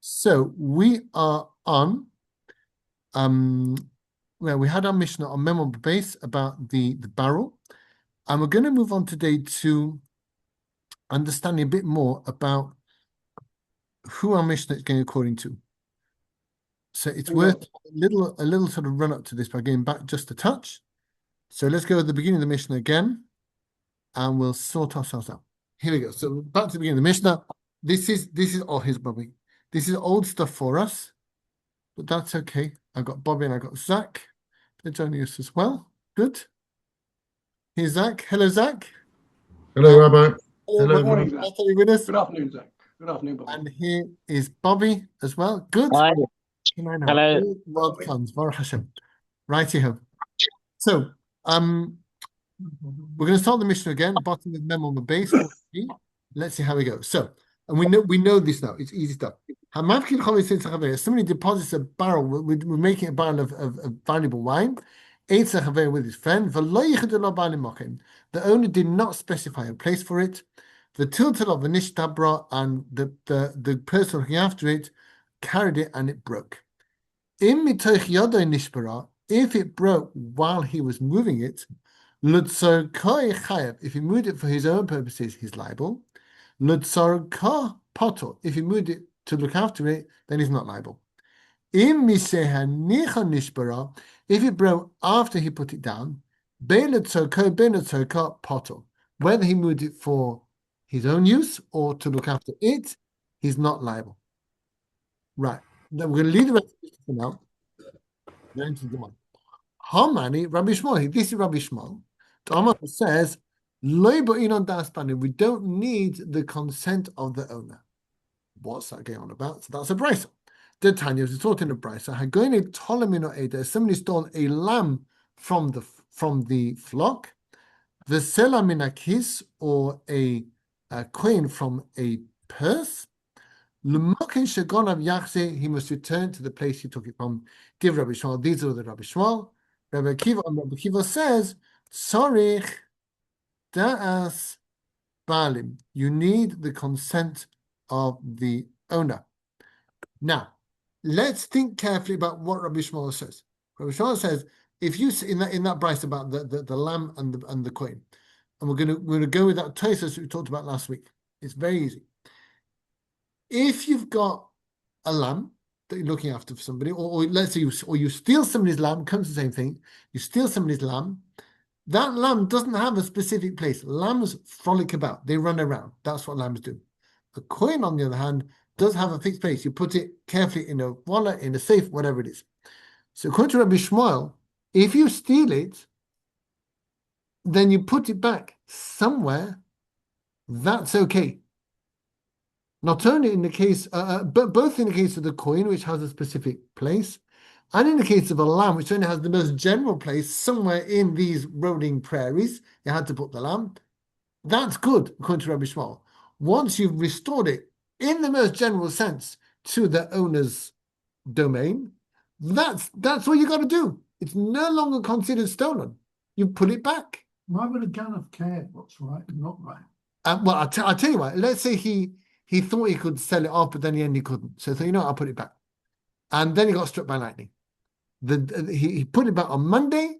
So we are on where we had our Mishnah on Mem base about the barrel, and we're going to move on today to understanding a bit more about who our Mishnah is going according to. So it's worth a little sort of run up to this by going back just a touch. So let's go at the beginning of the Mishnah again, and we'll sort ourselves out. Here we go. So back to the beginning of the Mishnah. This is his Bobby. This is old stuff for us, but that's okay. I got Bobby and I got Zach. They're joining us as well. Good. Here's Zach. Hello, Zach. Hello, Rabbi. Hello, Hello, morning, Zach. Are you with us? Good afternoon, Zach. Good afternoon, Bobby. And here is Bobby as well. Good. Hi. Hello. World comes. Baruch Hashem. Righty ho. So, we're going to start the Mishnah again. Bottom of Mem on the base. Let's see how we go. So, and we know this now. It's easy stuff. Somebody deposits a barrel. We're making a barrel of valuable wine. With his friend. The owner did not specify a place for it. The tiltal of the nishtabra, and the person looking after it carried it and it broke. If it broke while he was moving it, if he moved it for his own purposes, he's liable. If he moved it to look after it, then he's not liable. If it broke after he put it down, whether he moved it for his own use or to look after it, he's not liable. Right. Then we're going to leave the rest of this for now. Going to the one. Hamani, Rabbi Shmuel. This is Rabbi Shmuel. Amar says, we don't need the consent of the owner. What's that going on about? So that's a brisa. The Tanya was taught in a brisa. Somebody stole a lamb from the flock. The selaminakis, or a coin from a purse. He must return to the place he took it from. Give Rabbi Shmuel. These are the Rabbi Shmuel. Rabbi Kiva says, Sorich da'as balim. You need the consent of the owner. Now, let's think carefully about what Rabbi Shmuel says. Rabbi Shmuel says, if you in that brisa about the lamb and the coin, and we're gonna go with that Tosfos we talked about last week. It's very easy. If you've got a lamb that you're looking after for somebody, or let's say you steal somebody's lamb, comes to the same thing. You steal somebody's lamb. That lamb doesn't have a specific place. Lambs frolic about. They run around. That's what lambs do. A coin, on the other hand, does have a fixed place. You put it carefully in a wallet, in a safe, whatever it is. So according to Rabbi Shmuel, if you steal it, then you put it back somewhere, that's okay. Not only in the case, but both in the case of the coin, which has a specific place, and in the case of a lamb, which only has the most general place somewhere in these rolling prairies, you had to put the lamb. That's good, according to Rabbi Shmuel. Once you've restored it in the most general sense to the owner's domain, that's what you got to do. It's no longer considered stolen. You put it back. Why would a gun have cared what's right and not right? Well, I'll tell you what. Let's say he thought he could sell it off, but then he couldn't. So you know, I'll put it back. And then he got struck by lightning. He put it back on Monday.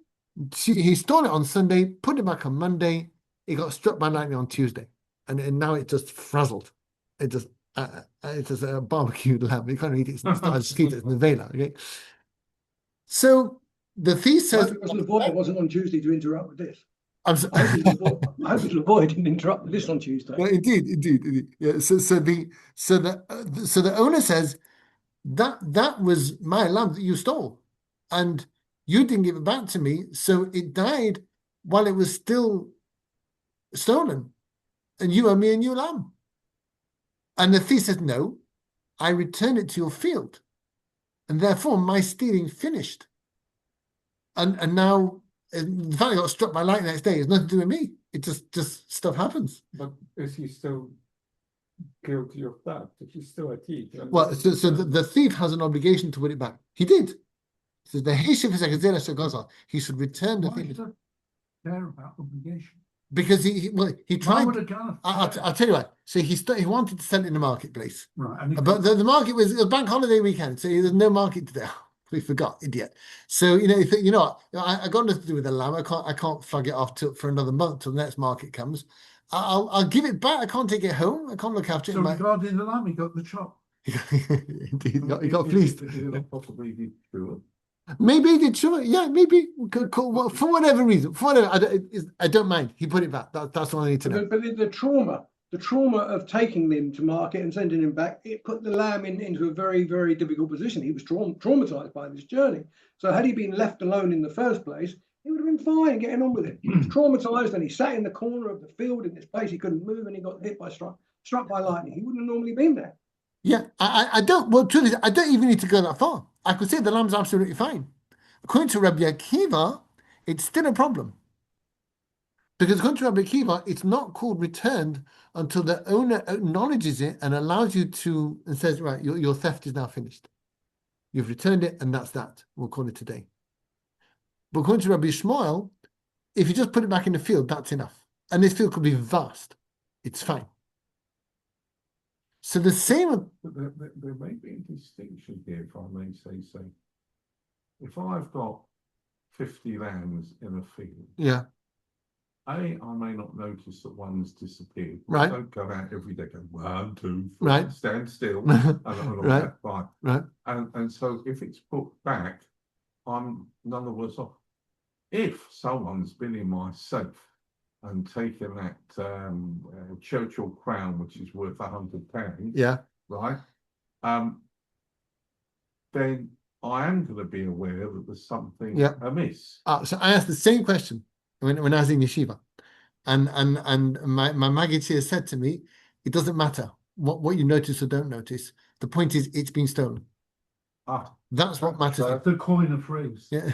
He stole it on Sunday, put it back on Monday. He got struck by lightning on Tuesday. And now it just frazzled. It's just a barbecued lamb. You can't eat it. It's not a street. It's nevela. Okay. So the thief says, it wasn't on Tuesday to interrupt with this. I hope it'll avoid and interrupt this on Tuesday. Yeah, indeed. Yeah. So the owner says that was my lamb that you stole, and you didn't give it back to me, so it died while it was still stolen, and you owe me a new lamb. And the thief says, no, I return it to your field, and therefore my stealing finished. And now, the fact I got struck by lightning the next day has nothing to do with me. It just stuff happens. But is he still guilty of that? If he's still a thief? Well, so the thief has an obligation to put it back. He did. So he should return the thing. Care about obligation. because he Why tried. would a gun? I'll tell you what. So he wanted to sell it in the marketplace, Right, and but the market was a bank holiday weekend, so there's no market today. We forgot, idiot. So you know what? I got nothing to do with the lamb. I can't flog it off for another month till the next market comes. I'll give it back. I can't take it home. I can't look after it. so regarding the lamb, he got the chop. Indeed, he got fleeced. Possibly he threw Maybe he did, sure. Yeah, maybe. For whatever reason. For whatever, I don't mind. He put it back. That's all I need to know. But the trauma of taking him to market and sending him back, it put the lamb into a very, very difficult position. He was traumatized by this journey. So had he been left alone in the first place, he would have been fine getting on with it. He was traumatized and he sat in the corner of the field in this place he couldn't move, and he got hit by struck by lightning. He wouldn't have normally been there. Yeah, I don't. Well, truth is, I don't even need to go that far. I could say the lamb's absolutely fine. According to Rabbi Akiva, it's still a problem. Because according to Rabbi Akiva, it's not called returned until the owner acknowledges it and allows you to, and says, right, your theft is now finished. You've returned it, and that's that. We'll call it today. But according to Rabbi Shmuel, if you just put it back in the field, that's enough. And this field could be vast. It's fine. So the same. But there may be a distinction here, if I may say so. If I've got 50 lambs in a field, Yeah. I may not notice that one's disappeared. Right. I don't go out every day going 1, 2, 3, Right. stand still, and all Right. that, fine. Right. And so if it's put back, I'm none the worse off. If someone's been in my safe and taken that Churchill crown, which is worth £100, Yeah. right? Then I am going to be aware that there's something Yeah. amiss. So I asked the same question when I was in yeshiva, and my Maggid here said to me, it doesn't matter what you notice or don't notice. The point is, it's been stolen. That's what matters. The coin of phrase. Yeah.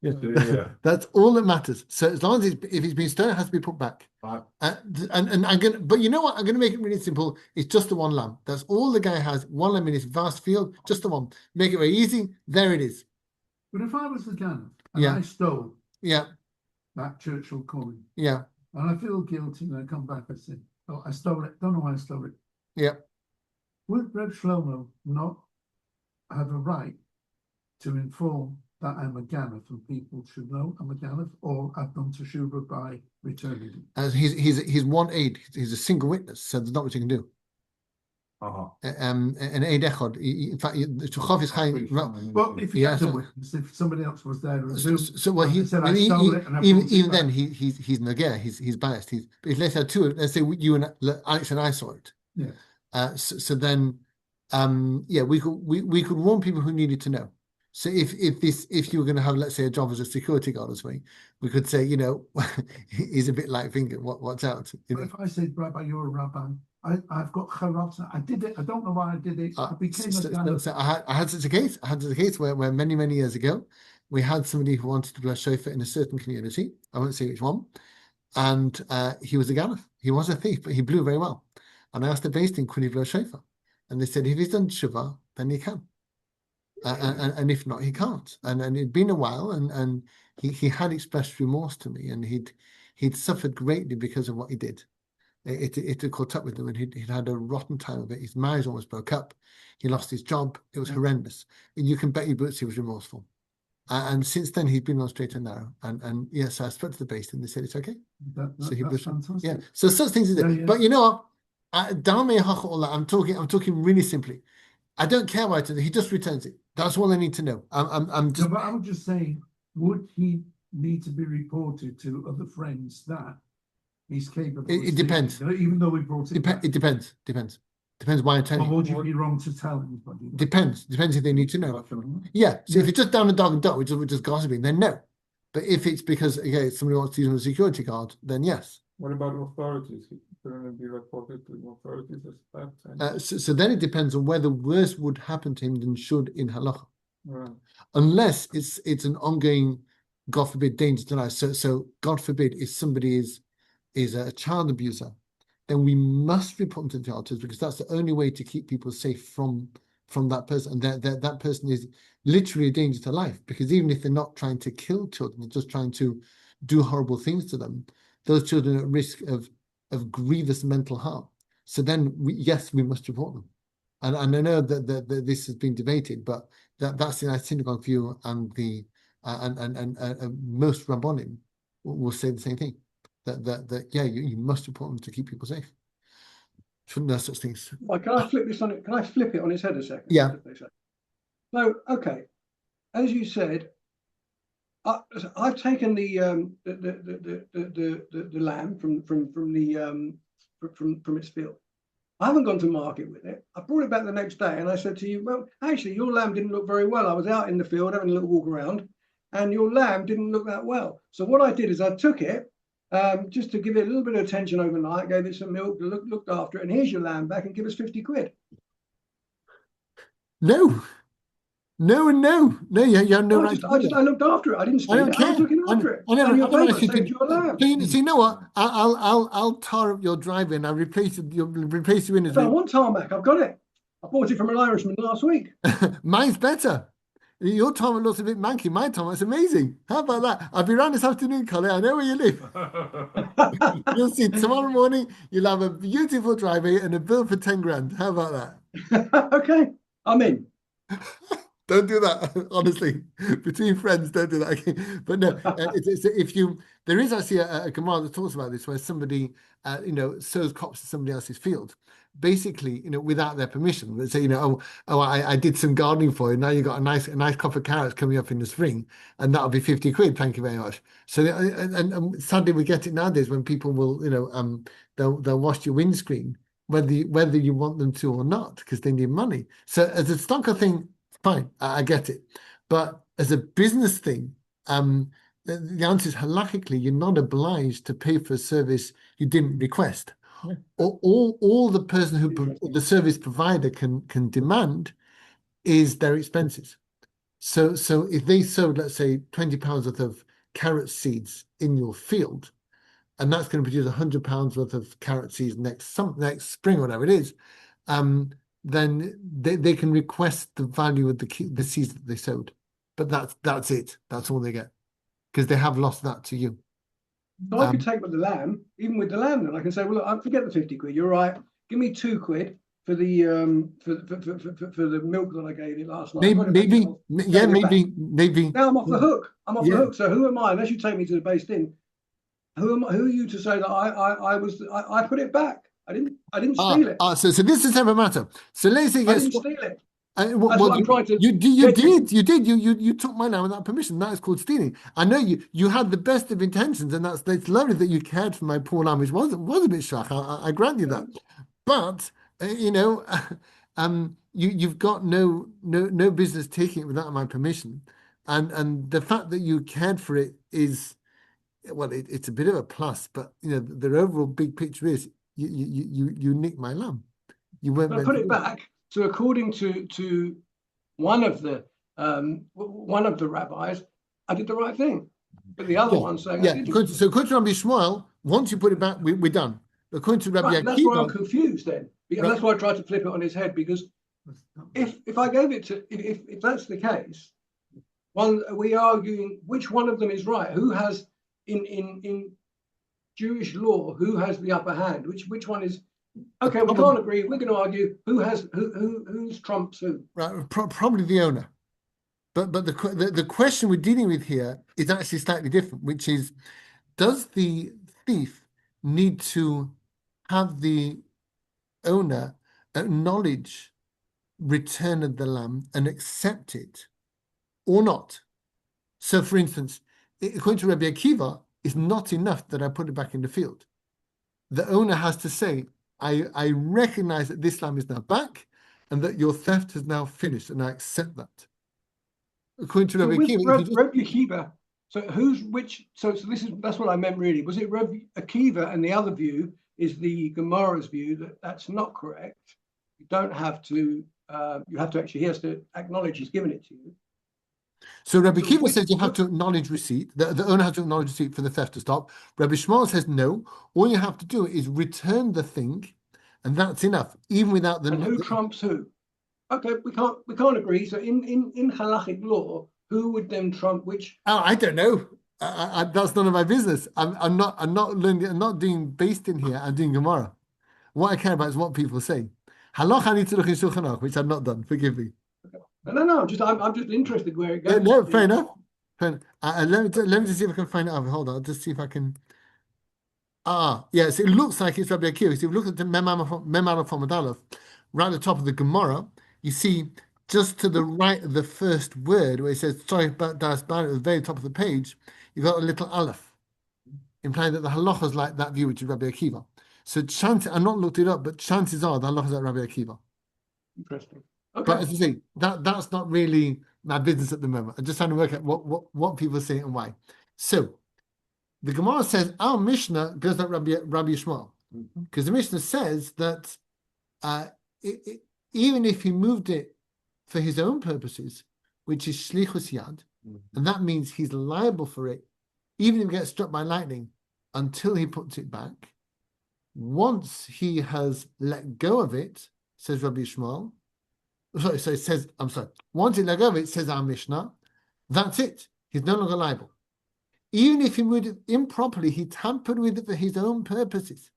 Yeah. Yeah. That's all that matters. So as long as if it's been stolen, it has to be put back. Right. And I'm gonna, but you know what? I'm gonna make it really simple. It's just the one lamb. That's all the guy has. One lamb in his vast field, just the one. Make it very easy. There it is. But if I was the gun and Yeah. I stole Yeah. that Churchill coin, Yeah. and I feel guilty, and I come back and say, "Oh, I stole it. Don't know why I stole it." Yeah. Would Reb Shlomo not have a right to inform that I'm a Ganath, and people should know I'm a Ganath, or I've done teshuvah by returning it? As he's one aid. He's a single witness, so there's not much you can do. An aid echad. In fact, the Chav is high. Well, if he Yeah, had a so- witness, if somebody else was there, So well, he said I I mean, stole it, and I even brought it even back. then he's nagaya. He's biased. But let's have two. Let's say you and Alex and I saw it. Yeah. So then, yeah, we could warn people who needed to know. So if you were going to have, let's say, a job as a security guard as we could say, he's a bit like finger. What's out? But if I said, Rabbi, you're a rabbi, I've got charot. I did it. I don't know why I did it. I became a Ganath. So I had such a case. I had such a case where many years ago, we had somebody who wanted to blow shofar in a certain community. I won't say which one. And he was a Ganath. He was a thief, but he blew very well. And I asked the base team, could he blow shofar? And they said, if he's done tshuva, then he can. And if not, he can't. And it'd been a while, and he had expressed remorse to me, and he'd suffered greatly because of what he did. It had caught up with him, and he'd had a rotten time of it. His marriage almost broke up. He lost his job. It was horrendous. And you can bet your boots he was remorseful. And since then, he's been on straight and narrow. And yes, so I spoke to the base, and they said it's okay. So he That's was, fantastic. yeah. So such things is it. Yeah. But you know what? I'm talking really simply. I don't care why he just returns it. That's all I need to know. I'm just. No, but I was just saying, would he need to be reported to other friends that he's capable? It depends. Stealing, even though we brought it back? It depends. Depends why I tell Or you. would you be wrong to tell anybody? Depends if they need to know. Yeah. So if it's just down a dog and duck, which is just gossiping, then no. But if it's because somebody wants to use a security guard, then yes. What about authorities? Couldn't it be reported to authorities as that? So then it depends on whether worse would happen to him than should in halacha. Right. Unless it's an ongoing, God forbid, danger to life. So God forbid, if somebody is a child abuser, then we must report them to the authorities, because that's the only way to keep people safe from that person. And that person is literally a danger to life, because even if they're not trying to kill children, they're just trying to do horrible things to them, those children are at risk of grievous mental harm. So then, yes, we must report them. And I know that this has been debated, but that's the synagogue view, and the most Rabbonim will say the same thing. That yeah, you must report them to keep people safe. Shouldn't know such things. Like, can I flip this on it? Can I flip it on its head a second? Yeah. So, okay, as you said, I've taken the lamb from its field. I haven't gone to market with it. I brought it back the next day, and I said to you, well, actually, your lamb didn't look very well. I was out in the field having a little walk around, and your lamb didn't look that well. So what I did is I took it, just to give it a little bit of attention overnight, gave it some milk, looked after it, and here's your lamb back, and give us 50 quid. No. No, you have no right. I looked after it. I didn't steal it. I was looking after it. I never saved your lamb. So you know what? I'll tar up your driveway and I'll replace you in as I want tarmac. I've got it. I bought it from an Irishman last week. Mine's better. Your tarmac looks a bit manky. My tarmac's amazing. How about that? I'll be around this afternoon, Colin. I know where you live. You'll see tomorrow morning. You'll have a beautiful driveway and a bill for 10 grand. How about that? Okay, I'm in. Don't do that, honestly. Between friends, don't do that. Okay. But no, there is actually a Gemara that talks about this, where somebody, sows crops to somebody else's field, basically, without their permission. They say, I did some gardening for you. Now you got a nice crop of carrots coming up in the spring, and that'll be 50 quid. Thank you very much. So, and sadly, we get it nowadays when people will, they'll wash your windscreen, whether you want them to or not, because they need money. So as a stalker thing, fine, I get it. But as a business thing, the answer is halakhically, you're not obliged to pay for a service you didn't request. Yeah. All the person the service provider can demand is their expenses. So if they sowed, let's say, £20 worth of carrot seeds in your field, and that's going to produce £100 worth of carrot seeds next spring, or whatever it is, then they can request the value of the seeds that they sowed. But that's it. That's all they get, because they have lost that to you. So I could take with the lamb, even with the lamb, then I can say, well, look, I forget the 50 quid. You're right. Give me 2 quid for the for the milk that I gave you last night. Maybe. Now I'm off the hook. I'm off the hook. So who am I? Unless you take me to the based in, who are you to say that I put it back? I didn't steal it. So this is a separate matter. So let's say I didn't steal it. That's what I'm trying to. You did. You took my land without permission. That is called stealing. I know you had the best of intentions, and it's lovely that you cared for my poor lamb, which was a bit shock. I grant you that. But you've got no business taking it without my permission, and the fact that you cared for it is, well, it's a bit of a plus. But the overall big picture is you nicked my lamb. You weren't. I put it back. So according to one of the rabbis, I did the right thing. But the other one saying, so according to Rabbi Shmuel, once you put it back, we're done. According to Rabbi Akiva, that's why I'm confused then. Because that's why I tried to flip it on his head. Because if I gave it to, if that's the case, we arguing which one of them is right. Who has in Jewish law, who has the upper hand? Which one is? Okay, we can't agree. We're going to argue who's trumps who. Right, probably the owner. But the question we're dealing with here is actually slightly different, which is, does the thief need to have the owner acknowledge return of the lamb and accept it or not? So, for instance, according to Rabbi Akiva, it's not enough that I put it back in the field. The owner has to say, I recognize that this lamb is now back and that your theft has now finished, and I accept that. According to Rabbi Akiva, so who's which? So that's what I meant really. Was it Rabbi Akiva, and the other view is the Gemara's view that's not correct? You don't have to. You have to actually. He has to acknowledge he's given it to you. So Rabbi Akiva says you have to acknowledge receipt. The owner has to acknowledge receipt for the theft to stop. Rabbi Shmuel says no. All you have to do is return the thing, and that's enough, even without the. And who trumps who? Okay, we can't agree. So in halachic law, who would then trump which? Oh, I don't know. That's none of my business. I'm not learning. I'm not doing based in here. I'm doing Gemara. What I care about is what people say. Halach, I need to look in Shulchan Aruch, which I've not done. Forgive me. No. I'm just interested where it goes. No, fair enough. Fair enough. Let me just see if I can find it out. Hold on, I'll just see if I can. Yes, it looks like it's Rabbi Akiva. So if you look at the Memam from Adalef, right at the top of the Gemara, you see just to the right of the first word where it says sorry about das ban at the very top of the page, you've got a little aleph, implying that the halacha is like that view, which is Rabbi Akiva. So I've not looked it up, but chances are the halacha is like Rabbi Akiva. Interesting. Okay. But as I say, that's not really my business at the moment. I'm just trying to work out what people say and why. So the Gemara says our Mishnah goes like Rabbi Yishmael, because the Mishnah says that even if he moved it for his own purposes, which is shlichus yad, and that means he's liable for it, even if he gets struck by lightning, until he puts it back. Once he has let go of it, says Rabbi Yishmael. So it says, once he let go of it, says our Mishnah, that's it. He's no longer liable. Even if he moved it improperly, he tampered with it for his own purposes.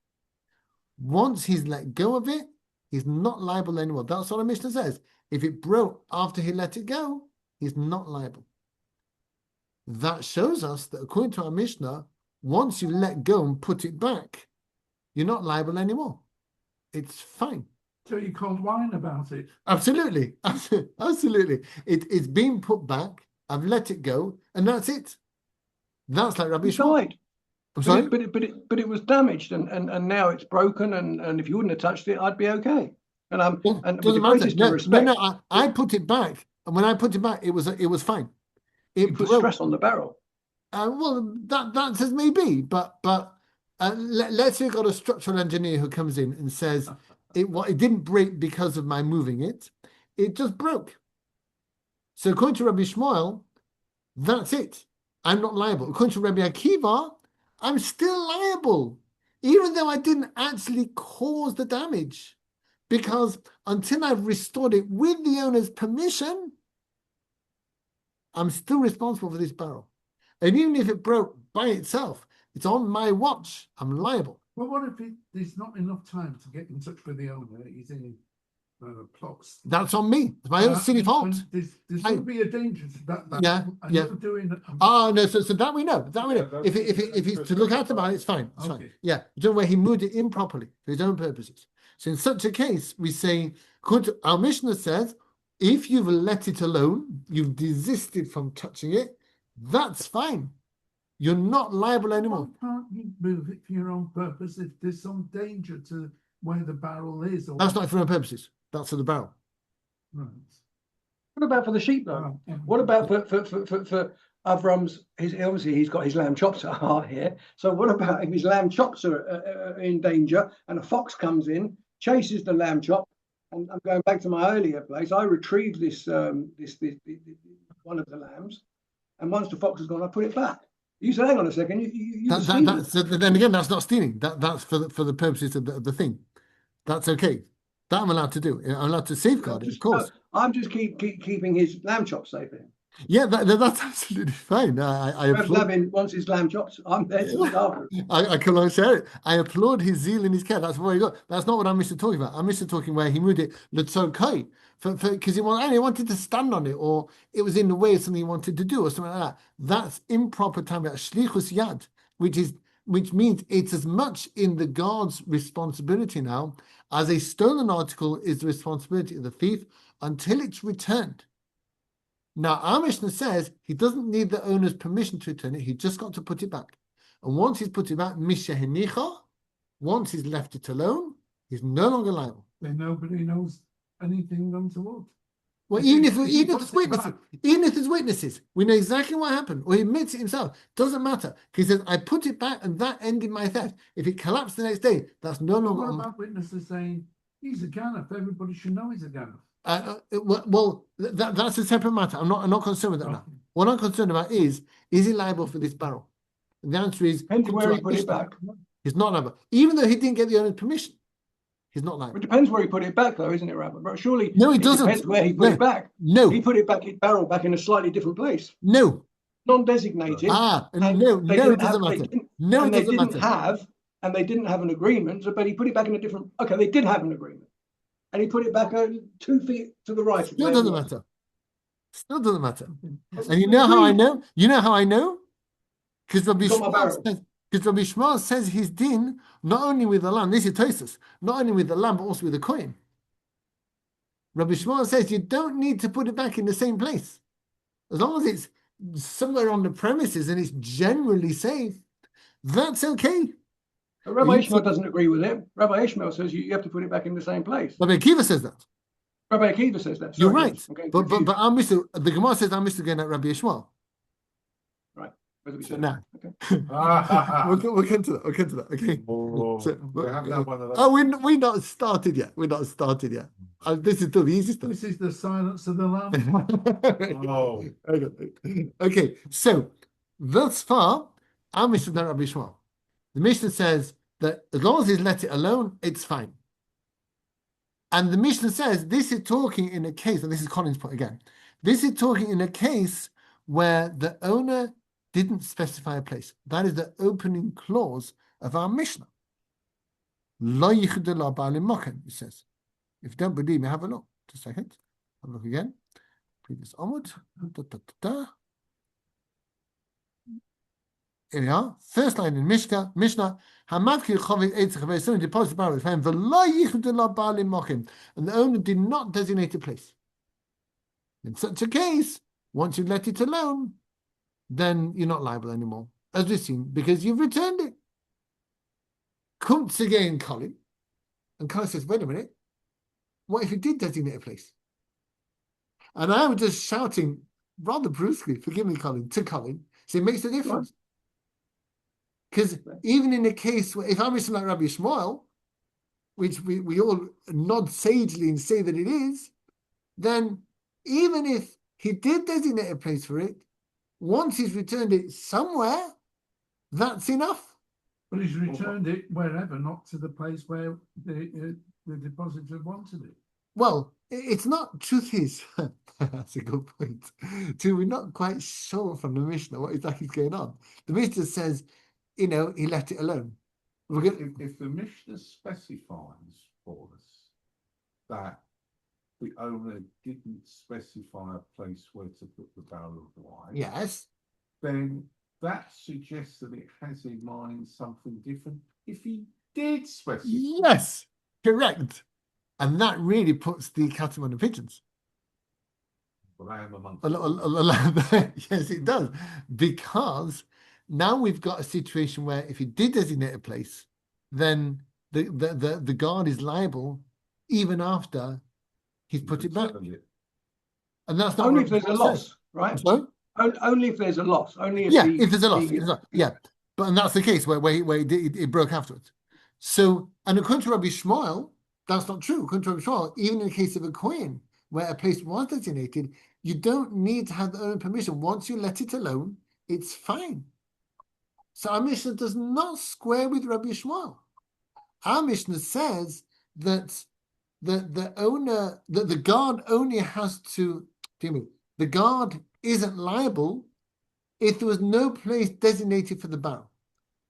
Once he's let go of it, he's not liable anymore. That's what our Mishnah says. If it broke after he let it go, he's not liable. That shows us that according to our Mishnah, once you let go and put it back, you're not liable anymore. It's fine. So you can't whine about it. Absolutely. Absolutely. It's been put back. I've let it go, and that's it. That's like Rabbi Shmuel. I'm sorry? But it was damaged and now it's broken and if you wouldn't have touched it, I'd be okay. And Doesn't matter. No, I put it back, and when I put it back, it was fine. It put stress on the barrel. Well, that says maybe, but let's say you've got a structural engineer who comes in and says it didn't break because of my moving it, it just broke. So according to Rabbi Shmuel, that's it. I'm not liable. According to Rabbi Akiva, I'm still liable, even though I didn't actually cause the damage, because until I've restored it with the owner's permission, I'm still responsible for this barrel. And even if it broke by itself, it's on my watch, I'm liable. Well, what if there's not enough time to get in touch with the owner? He's in plots. That's on me. It's my own silly fault. There's going to be a danger to that. Yeah. Doing it. No, so that we know. That we know. If it's to look out about it, it's fine. It's fine. Yeah. Don't where he moved it improperly for his own purposes. So in such a case, we say, our Mishnah says, if you've let it alone, you've desisted from touching it, that's fine. You're not liable anymore. Why can't you move it for your own purpose if there's some danger to where the barrel is? That's not for your own purposes. That's for the barrel. Right. What about for the sheep though? What about for Avram's? Obviously he's got his lamb chops are here. So what about if his lamb chops are in danger and a fox comes in, chases the lamb chop? And I'm going back to my earlier place. I retrieved this one of the lambs, and once the fox has gone, I put it back. You said, "Hang on a second, then again, that's not stealing. That's for the purposes of the thing. That's okay. That I'm allowed to do. I'm allowed to safeguard it, of course. I'm just keeping his lamb chops safe for him. Yeah, that's absolutely fine. I applaud. Once his lamb chops, I'm there to look after it. I can only share it. I applaud his zeal and his care. That's what he got. That's not what I'm talking about. I'm talking where he moved it l'tzorkai because he wanted to stand on it, or it was in the way of something he wanted to do, or something like that. That's improper time. Shlichus yad, which means it's as much in the guard's responsibility now as a stolen article is the responsibility of the thief until it's returned. Now, our Mishnah says he doesn't need the owner's permission to return it. He just got to put it back. And once he's put it back, mishahenicha, once he's left it alone, he's no longer liable. Then nobody knows anything untoward. Well, even if there's witnesses, we know exactly what happened, or he admits it himself. Doesn't matter. He says, I put it back and that ended my theft. If it collapsed the next day, that's no longer. What about witnesses saying he's a ganef? Everybody should know he's a ganef. That's a separate matter. I'm not concerned with that now. What I'm concerned about is he liable for this barrel? And the answer is depends where he put it back. He's not liable, even though he didn't get the owner's permission. He's not liable. It depends where he put it back, though, isn't it, Rabbi? But surely no, it doesn't. Depends where he put it back. No, he put it back, his barrel back in a slightly different place. No, non-designated. And And no, they no, it didn't have, doesn't they matter. didn't, No, it and they doesn't didn't matter. have, and they didn't have an agreement. But he put it back in a different. Okay, they did have an agreement, and he put it back 2 feet to the right. Still doesn't matter. Still doesn't matter. But And you we know how I agreed. know? You know how I know? Because Rabbi You got my Shmuel barrel. says, because Rabbi Shmuel says his din not only with the lamb, this is Tosus, not only with the lamb, but also with the coin. Rabbi Shmuel says you don't need to put it back in the same place. As long as it's somewhere on the premises and it's generally safe, that's okay. But Rabbi Ishmael doesn't agree with it. Rabbi Ishmael says you have to put it back in the same place. Rabbi Akiva says that. Rabbi Akiva says that. You're Sorry, right. yes. Okay, But our Mr. The Gemara says our Mr. going at Rabbi Ishmael. right. So now, Okay. we'll come to that. We'll come to that. Okay. Oh, So, we haven't had one of those. oh, we're not started yet. We're not started yet. This is still the easy stuff. This is the silence of the lamb. Oh. Okay, so thus far, our Mishnah not Rabbi Shmuel. The Mishnah says that as long as he's let it alone, it's fine. And the Mishnah says this is talking in a case, and this is Colin's point again. This is talking in a case where the owner didn't specify a place. That is the opening clause of our Mishnah. Lo yichud lo ba'alim mochen, it says. If you don't believe me, have a look. Just a second. Have a look again. Previous onward. Here we are. First line in Mishnah. Hamadki chovit eitzach someone deposits barrel with him. V'lo yichud lo ba'alim mochen, and the owner did not designate a place. In such a case, once you let it alone, then you're not liable anymore, as we've seen, because you've returned it. Comes again, Colin, and Colin says, wait a minute, what if you did designate a place? And I was just shouting rather brusquely, forgive me, Colin, to Colin, so it makes a difference. Because even in a case where, if I'm like Rabbi Shmuel, which we all nod sagely and say that it is, then even if he did designate a place for it, once he's returned it somewhere, that's enough. But he's returned it wherever, not to the place where the depositor wanted it. Well, it's not, truth is, that's a good point. Too, we're not quite sure from the Mishnah what exactly is going on. The Mishnah says, he let it alone. If the Mishnah specifies for us that the owner didn't specify a place where to put the barrel of wine, yes, then that suggests that it has in mind something different. If he did specify, yes, correct, and that really puts the cattle on the pigeons. Yes, it does, because now we've got a situation where if he did designate a place, then the guard is liable even after he's put it back. And that's not only if there's a loss, right? Sorry? Only if there's a loss. Only if if there's a loss. Yeah, but and that's the case where it broke afterwards. So, and according to Rabbi Shmuel, that's not true. According to Rabbi Shmuel, even in the case of a coin where a place was designated, you don't need to have the owner permission. Once you let it alone, it's fine. So our Mishnah does not square with Rabbi Shmuel. Our Mishnah says that the guard only has to, the guard isn't liable if there was no place designated for the barrel.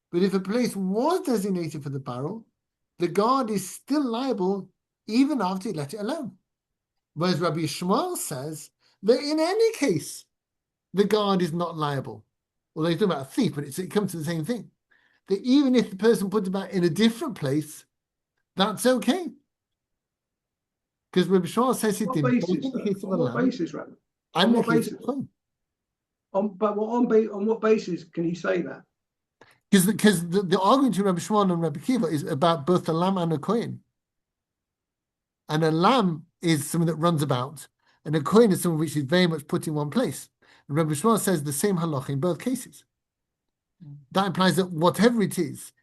But if a place was designated for the barrel, the guard is still liable even after he let it alone. Whereas Rabbi Shmuel says that in any case, the guard is not liable. Although he's talking about a thief, but it comes to the same thing. That even if the person puts it back in a different place, that's okay. Because Rabbi Shmuel says it in the case of the lamb. On what basis, Rabbi? On what basis? On what basis can he say that? Because the argument to Rabbi Shmuel and Rabbi Akiva is about both the lamb and a coin. And a lamb is something that runs about, and a coin is something which is very much put in one place. And Rabbi Shmuel says the same halach in both cases. That implies that whatever it is,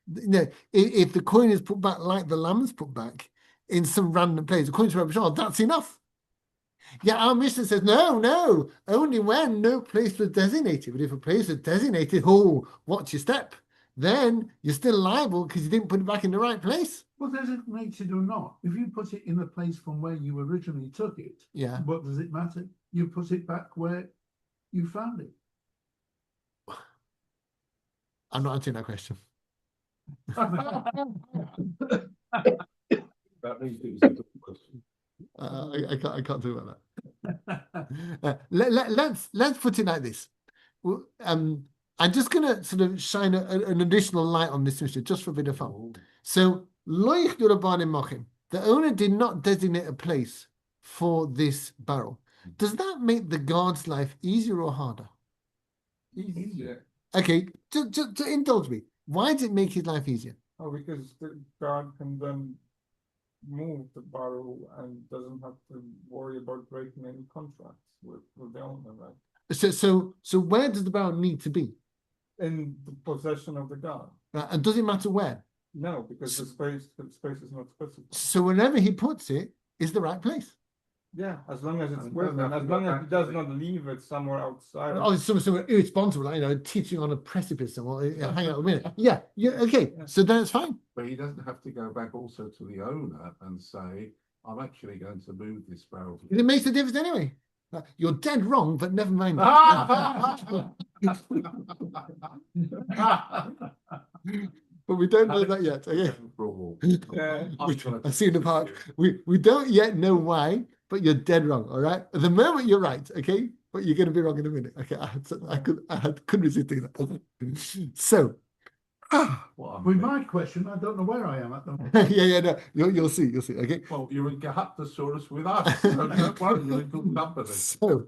if the coin is put back like the lamb is put back in some random place, according to Rabbi Shmuel, that's enough. Yeah, our Mishnah says, no, only when no place was designated. But if a place was designated, watch your step. Then you're still liable because you didn't put it back in the right place. Well, designated or not, if you put it in the place from where you originally took it, yeah, what does it matter? You put it back where you found it. I'm not answering that question. That means it was a good question. I can't do about that. Let's put it like this. Well, I'm just gonna sort of shine an additional light on this issue just for a bit of fun. So, loich durabanim mochim. The owner did not designate a place for this barrel. Does that make the guard's life easier or harder? Easier. Okay, to indulge me. Why did it make his life easier? Oh, because the guard can then move the barrel and doesn't have to worry about breaking any contracts with the owner, right? So where does the barrel need to be? In the possession of the guard. And does it matter where? No, because the space is not specified. So wherever he puts it is the right place. Yeah, as long as it's And with doesn't him, have as to long go as he back does to not leave it somewhere outside. Oh, it's somewhere irresponsible, like, teaching on a precipice or hang out a minute. Yeah, okay. Yeah. So then it's fine. But he doesn't have to go back also to the owner and say, I'm actually going to move this barrel. It makes a difference anyway. You're dead wrong, but never mind. But we don't know that yet. Okay. Yeah. I see in the park. We don't yet know why, but you're dead wrong. All right. At the moment, you're right. Okay. But you're going to be wrong in a minute. Okay. Couldn't resist doing that. So, With my question, I don't know where I am at the moment. yeah. No, you'll see. You'll see. Okay. Well, you're in Gahaptosaurus with us. So don't worry, you're in good company. So,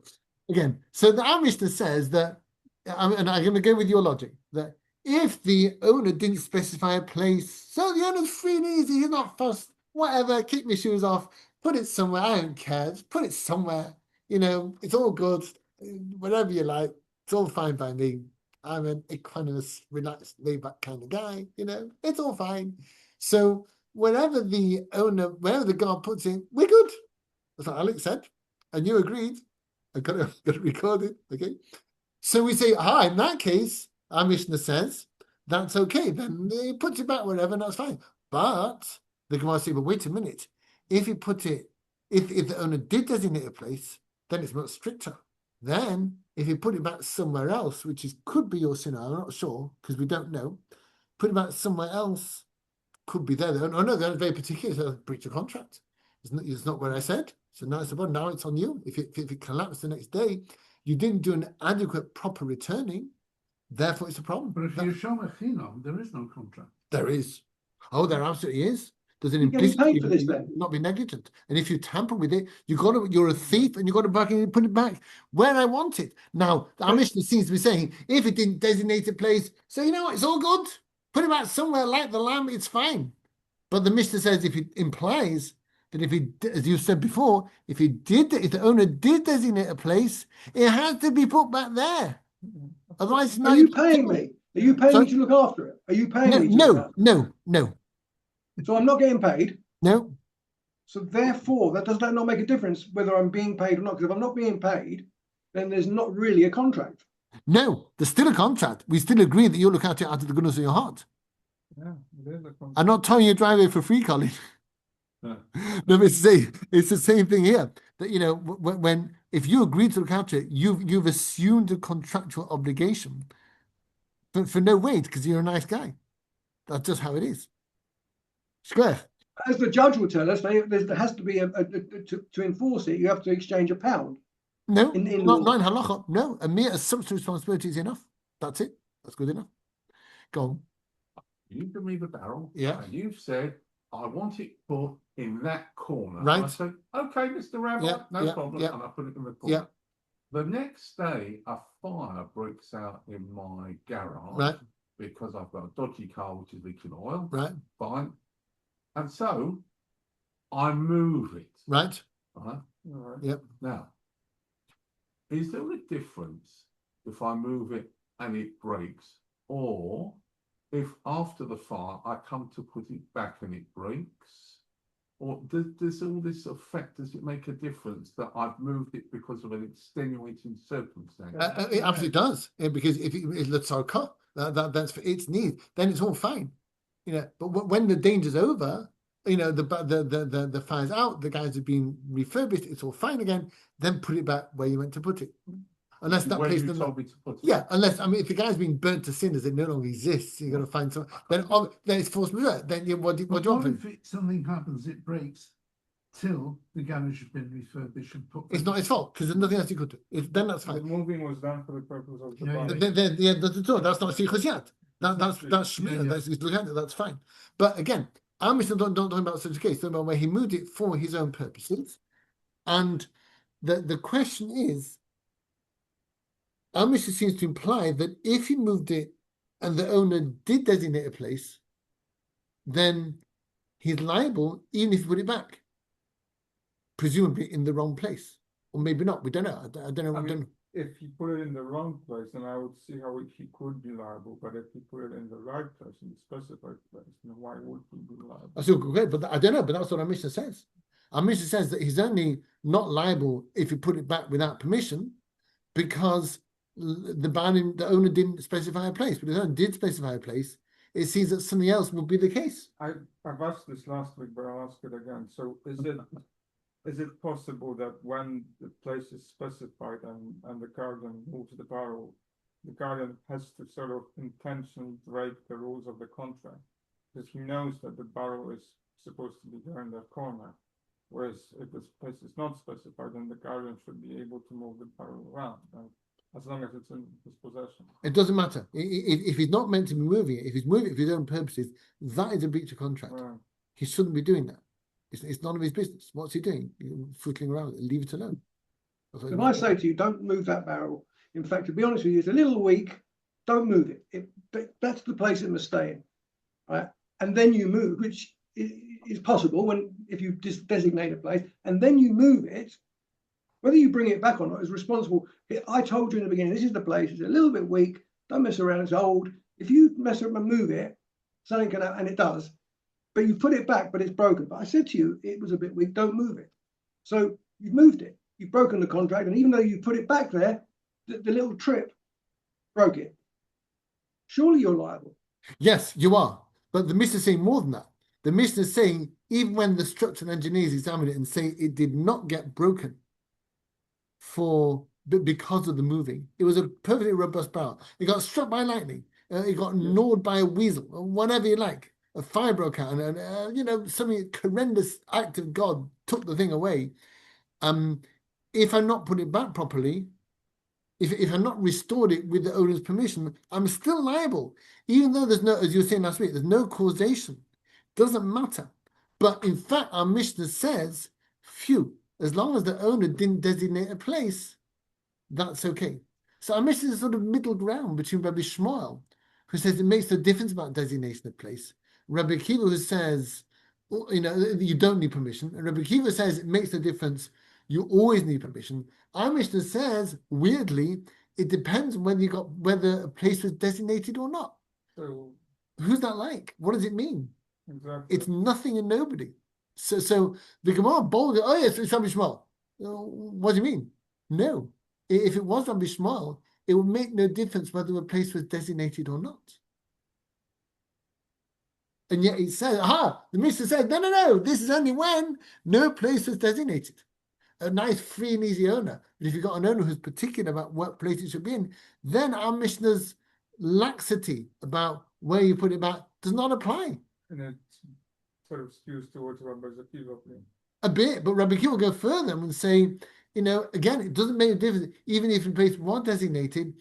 again, the Mishnah says that, and I'm going to go with your logic, that if the owner didn't specify a place, so the owner's free and easy, he's not fussed, whatever, keep my shoes off, put it somewhere, I don't care, just put it somewhere, it's all good, whatever you like, it's all fine by me. I'm an equanimous, relaxed, laid-back kind of guy, it's all fine. So wherever the guard puts in, we're good. That's what Alex said, and you agreed. I got it recorded, okay? So we say, in that case, our Mishnah says, that's okay. Then he puts it back wherever, and that's fine. But the Gemara says, but wait a minute. If you put it, if the owner did designate a place, then it's much stricter. Then, if you put it back somewhere else, which could be your scenario, I'm not sure, because we don't know, put it back somewhere else, could be there. Oh no, they're very particular, so breach of contract. It's not what I said. So now it's on you. If it collapsed the next day, you didn't do an adequate, proper returning, therefore it's a problem. But if you show a chinom, there is no contract. There is. Oh, there absolutely is. There's an You're getting implicit paid for this then? not be negligent. And if you tamper with it, you're a thief and you got to back and put it back where I want it. Now, our Mishnah seems to be saying, if it didn't designate a place, so you know what, it's all good. Put it back somewhere like the lamb, it's fine. But the Mishnah says if it implies that if he, as you said before, if the owner did designate a place, it has to be put back there. Otherwise, it's not. Are you paying me? Are you paying me to look after it? Are you paying me to look after it? No. So I'm not getting paid. No. So therefore, does that not make a difference whether I'm being paid or not? Because if I'm not being paid, then there's not really a contract. No, there's still a contract. We still agree that you'll look at it out of the goodness of your heart. Yeah, it is a contract. I'm not towing your driveway for free, Colin. Yeah. No, but it's the same thing here. That if you agree to look after it, you've assumed a contractual obligation for no wage because you're a nice guy. That's just how it is. Square. As the judge will tell us, there has to be to enforce it. You have to exchange a pound. No, In not law. in halacha. No, a mere assumption of responsibility is enough. That's it. That's good enough. Go on. You give me the barrel, Yeah. and you've said, I want it put in that corner. Right. And I said, okay, Mr. Rabbi, Yeah, no yeah, problem. yeah. And I put it in the corner. Yeah. The next day, a fire breaks out in my garage Right. because I've got a dodgy car which is leaking oil. Right. Fine. And so I move it. Right. Right. All right. Yep. Now, is there a difference if I move it and it breaks, or if after the fire I come to put it back and it breaks? Or does all this affect, does it make a difference that I've moved it because of an extenuating circumstance? It absolutely does, because if it looks our cut, that's for its need, then it's all fine. But when the danger's over, the fire's out, the guys have been refurbished, it's all fine again. Then put it back where you meant to put it. unless that Where place you doesn't. told me to put it. Yeah, unless I mean, if the guy's been burnt to cinders, it no longer exists. You got to find some. Then it's force majeure. Then what do you But want? what if something happens, it breaks till the garage has been refurbished and put? It's not his fault because there's nothing else you could do. Then that's The fine. moving was done for the purpose of the Yeah, barrel. Yeah, that's not sichos. That's Yeah, yeah. that's fine. But again, our mission don't talk about such a case. Talking about where he moved it for his own purposes, and the question is, our mission seems to imply that if he moved it and the owner did designate a place, then he's liable even if he put it back, presumably in the wrong place, or maybe not. We don't know. I don't know. I I mean, don't know. if he put it in the wrong place, then I would see how he could be liable. But if he put it in the right place, in the specified place, then why would he be liable? That's all great, but I don't know. But that's what our mission says. Our mission says that he's only not liable if he put it back without permission, because the owner didn't specify a place. But if the owner did specify a place, it seems that something else would be the case. I've asked this last week, but I'll ask it again. So is it possible that when the place is specified and the guardian moves the barrel, the guardian has to sort of intentionally break the rules of the contract because he knows that the barrel is supposed to be there in that corner, whereas if the place is not specified, then the guardian should be able to move the barrel around, right? As long as it's in his possession. It doesn't matter if he's not meant to be moving it. If he's moving it for his own purposes, that is a breach of contract. Right. He shouldn't be doing that. It's none of his business. What's he doing? Footling around with it. Leave it alone. If I say to you, don't move that barrel, in fact, to be honest with you, it's a little weak, don't move it. That's the place it must stay in, right? And then you move, which is possible if you designate a place, and then you move it, whether you bring it back or not is responsible. I told you in the beginning, this is the place, it's a little bit weak, don't mess around, it's old. If you mess around and move it, something can happen, and it does. But you put it back, but it's broken. But I said to you, it was a bit weak, don't move it. So you've moved it, you've broken the contract, and even though you put it back there, the little trip broke it. Surely you're liable. Yes, you are. But the mission is saying more than that. The mission is saying, even when the structural engineers examine it and say it did not get broken because of the moving, it was a perfectly robust barrel. It got struck by lightning. It got gnawed by a weasel, or whatever you like. A fire broke out, and something horrendous act of God took the thing away. If I'm not put it back properly, if I'm not restored it with the owner's permission, I'm still liable, even though there's no, as you were saying last week, there's no causation. Doesn't matter. But in fact, our Mishnah says, phew, as long as the owner didn't designate a place, that's okay. So our Mishnah is sort of middle ground between Rabbi Shmuel, who says it makes no difference about designation of place, Rabbi Akiva, who says, you don't need permission, and Rabbi Akiva says it makes no difference, you always need permission. Our Mishnah says, weirdly, it depends whether a place was designated or not. So who's that like? What does it mean? exactly. It's nothing and nobody. So the Gemara boldly, oh yes, it's Rabbi Shmuel. What do you mean? No. If it was Rabbi Shmuel, it would make no difference whether a place was designated or not. And yet it says, the Mishnah said, no, this is only when no place was designated. A nice free and easy owner. But if you've got an owner who's particular about what place it should be in, then our Mishnah's laxity about where you put it back does not apply. And it sort of skews towards Rabbi Akiva. A bit, but Rabbi Akiva will go further and say, again, it doesn't make a difference, even if a place was designated,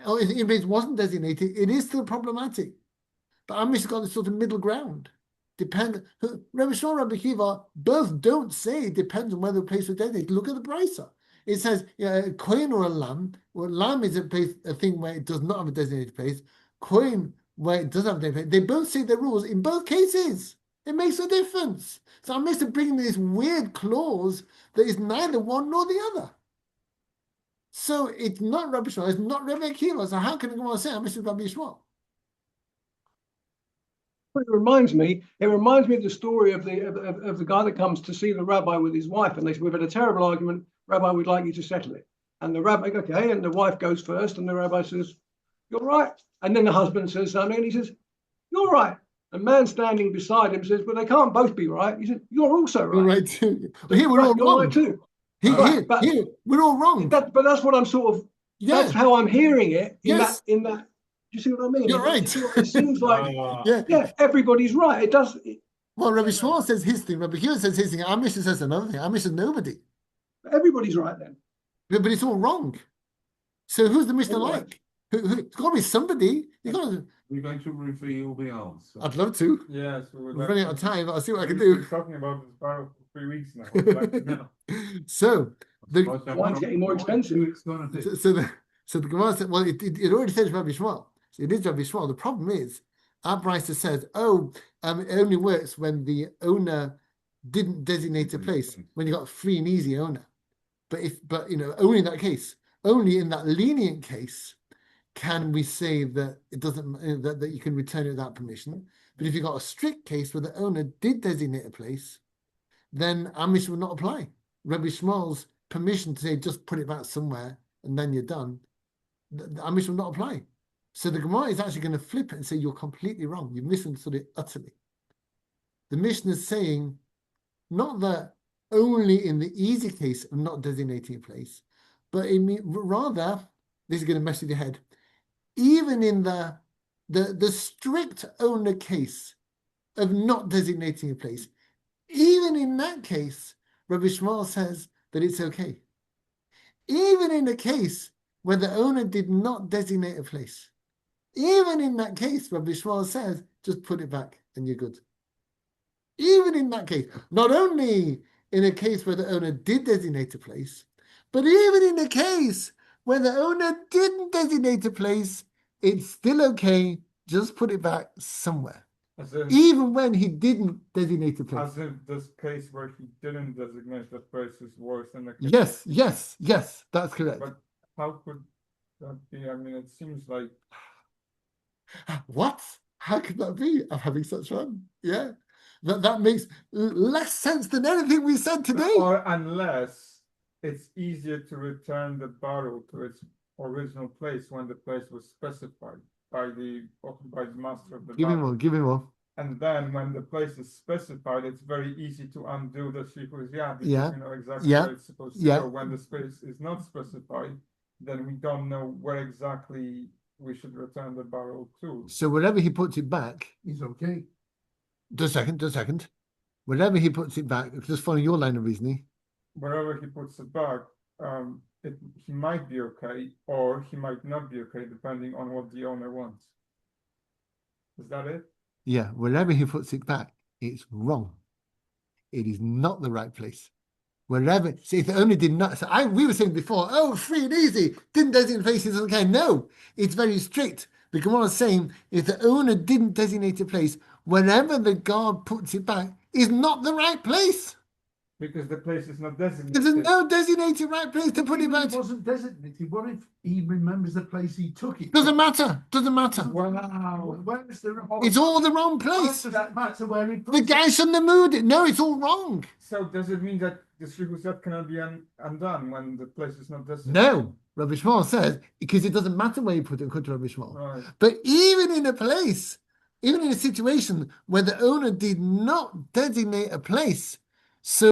or if a place wasn't designated, it is still problematic. But our Mishnah got this sort of middle ground. Rabbi Shmuel and Rabbi Akiva both don't say it depends on whether a place was designated. Look at the brisa. It says a kohen or a lamb. Well, lamb is a thing where it does not have a designated place. Kohen where it does have a designated place. They both say the rules in both cases. It makes a difference. So I'm just bringing this weird clause that is neither one nor the other. So it's not Rabbi Shmuel, it's not Rabbi Akiva. So how can I say I'm Mr. Rabbi Shmuel? It reminds me of the story of the guy that comes to see the rabbi with his wife, and they say, we've had a terrible argument, Rabbi, we'd like you to settle it. And the rabbi, okay, and the wife goes first, and the rabbi says, you're right. And then the husband says something, and he says, you're right. A man standing beside him says, well, they can't both be right. He said, you're also right. You're right too. But here we're all you're wrong. right too. Right, but we're all wrong. but that's what I'm sort of. Yeah, That's how I'm hearing it. Yes. In that. Do you see what I mean? You're right. It seems like yeah. everybody's right. It does. Well, Rabbi Shmuel says his thing, Rabbi Kiva says his thing, our mission says another thing. Our mission is nobody. Everybody's right then. But it's all wrong. So who's the Mishnah All right. like? It's got to be somebody. You got to. We're going to reveal the answer. I'd love to. Yes, we would We're like running to- out of time, but I'll see what I can We've do. been talking about this barrel for 3 weeks now. I'd like to know. So the Wine's getting more expensive. It's gonna be. so the Gemara said, well, it already says Rabbi Shmuel. So it is Rabbi Shmuel. The problem is, our Brisa says, it only works when the owner didn't designate a place, when you got a free and easy owner. But only in that case, only in that lenient case, can we say that it doesn't that you can return it without permission. But if you've got a strict case where the owner did designate a place, then Amish would not apply. Rabbi Shmuel's permission to say just put it back somewhere and then you're done, the Amish will not apply. So the Gemara is actually going to flip it and say you're completely wrong. You misunderstood it utterly. The Mishnah is saying not that only in the easy case of not designating a place, but rather, this is going to mess with your head, even in the strict owner case of not designating a place, even in that case, Rabbi Shmuel says that it's okay. Even in a case where the owner did not designate a place, even in that case, Rabbi Shmuel says, just put it back and you're good. Even in that case, not only in a case where the owner did designate a place, but even in a case where the owner didn't designate a place, it's still okay. Just put it back somewhere. Even when he didn't designate a place. As if this case where he didn't designate the place is worse than the case. Yes, that's correct. But how could that be? I mean, it seems like. What? How could that be? I'm having such fun. Yeah. That makes less sense than anything we said today. Or unless it's easier to return the barrel to its original place when the place was specified by the master of the barrel. Give me more. And then when the place is specified, it's very easy to undo the shikuz because you know exactly where it's supposed to go. When the space is not specified, then we don't know where exactly we should return the barrel to. So wherever he puts it back, He's okay. Just a second. Wherever he puts it back, just following your line of reasoning. Wherever he puts it back, he might be okay, or he might not be okay, depending on what the owner wants. Is that it? Yeah, wherever he puts it back, it's wrong. It is not the right place. Wherever, see, if the owner did not, we were saying before, free and easy, didn't designate places, okay. No, it's very strict. The Gemara is saying if the owner didn't designate a place, wherever the guard puts it back is not the right place. Because the place is not designated. There's no designated right place to put it back. It wasn't designated. What if he remembers the place he took it? Doesn't matter. Wow. Where's the It's all the wrong Why place. does that matter where he puts The guy shouldn't have moved it. No, it's all wrong. So does it mean that the shikuzat cannot be undone when the place is not designated? No, Rabbi Shmuel says, because it doesn't matter where you put it, according to Rabbi Shmuel. Right. But even in a situation where the owner did not designate a place, so